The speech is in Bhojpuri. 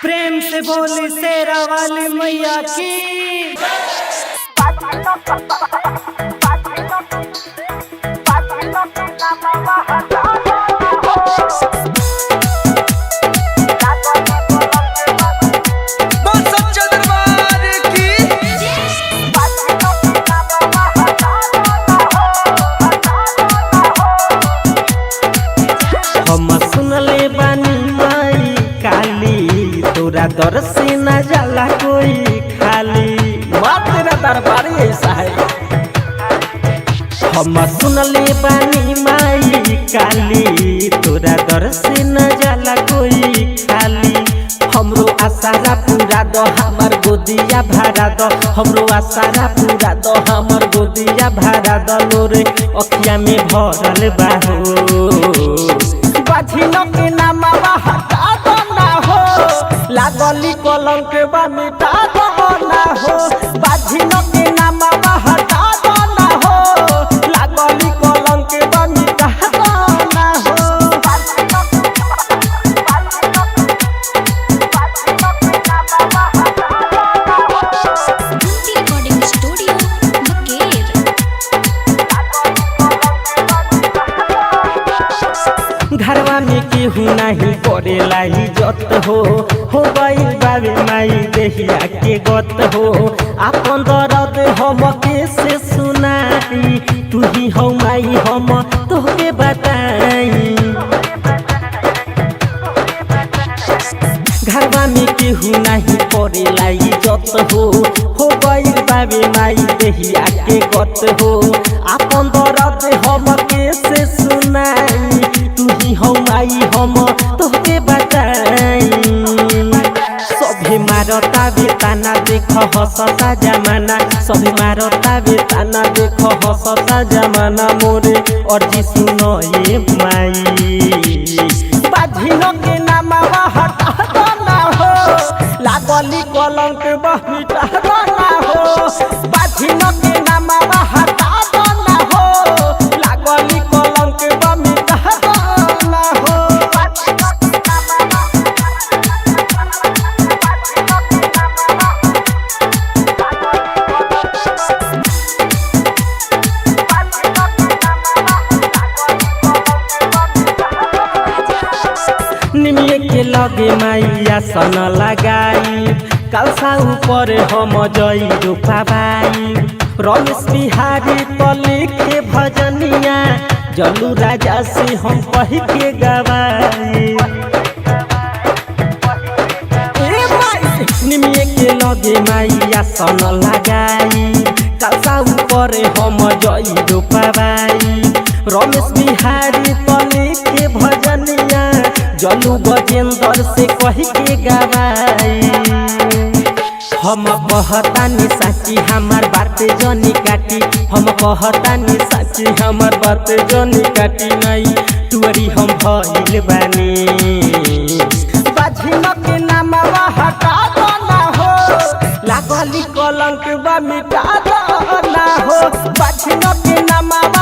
प्रेम से बोली शेरा वाली मैया की। हम सुनले बानी माई काली, तोरा दर से न जाला कोई खाली। माँ तेरा दरबार ऐसा है। हम सुनले बानी माई काली, तोरा दर से न जाला कोई खाली। हमरो आसारा पूरा दो, हमर गोदिया भरा दो। हमरो आसारा पूरा दो, हमर गोदिया भरा दो। लोरे अखिया में भरल बाहो, बाझिनो के नामवा हटा दो ना हो। लागली कलंक बा मिटा दो ना हो। बाझिनो के नामवा हटा दो ना हो। लागली कलंक बा मिटा दो ना हो। रिकॉर्डिंग स्टूडियो मुकेर। घरवा में केहू नहीं करेला इज्जत हो गई बाबे माई देहिया के गत हो। आपन दर्द हम कैसे सुनाई, तू ही हो माई हम तोहके बताई। घरवा में केहू नहीं करेला इज्जत हो गई बाबे माई देहिया के गत हो। आपन दर्द हम कैसे सुनाई, तू ही हो माई हम तोहके बताई। सभे मारता बेताना देख हंसता जमाना, सभे मारता बेताना देख हंसता जमाना। मोरे अर्जी सुनो ये माई, बाझिनो के नामवा हटा दो ना हो। लागली कलंक बा मिटा दो ना हो। बाझिनो के नामवा हटा दो ना हो। लागली कलंक बा मिटा दो ना हो। निमिये के लगे माइया सन लगाई, कलसा ऊपर हम जई रूपाबाई। रमेश बिहारी तो लिखे भजनिया, जलू राजा से हम कह के गवाई। निमिये के लगे माइया सन लगाई, कलसा ऊपर हम जई रूपाबाई। रमेश बिहारी तो लिखे भजनिया, जलू गजेंद्र से कह के गवाई। हम कहतानी साची हमार बात जनी काटी, हम कहतानी साची हमार बात जनी काटी। नहीं तुअरी हम भइल बानी, बाझिनो के नामवा हटा दो ना हो। लागली कलंक बा मिटा दो ना हो। बाझिनो के नामवा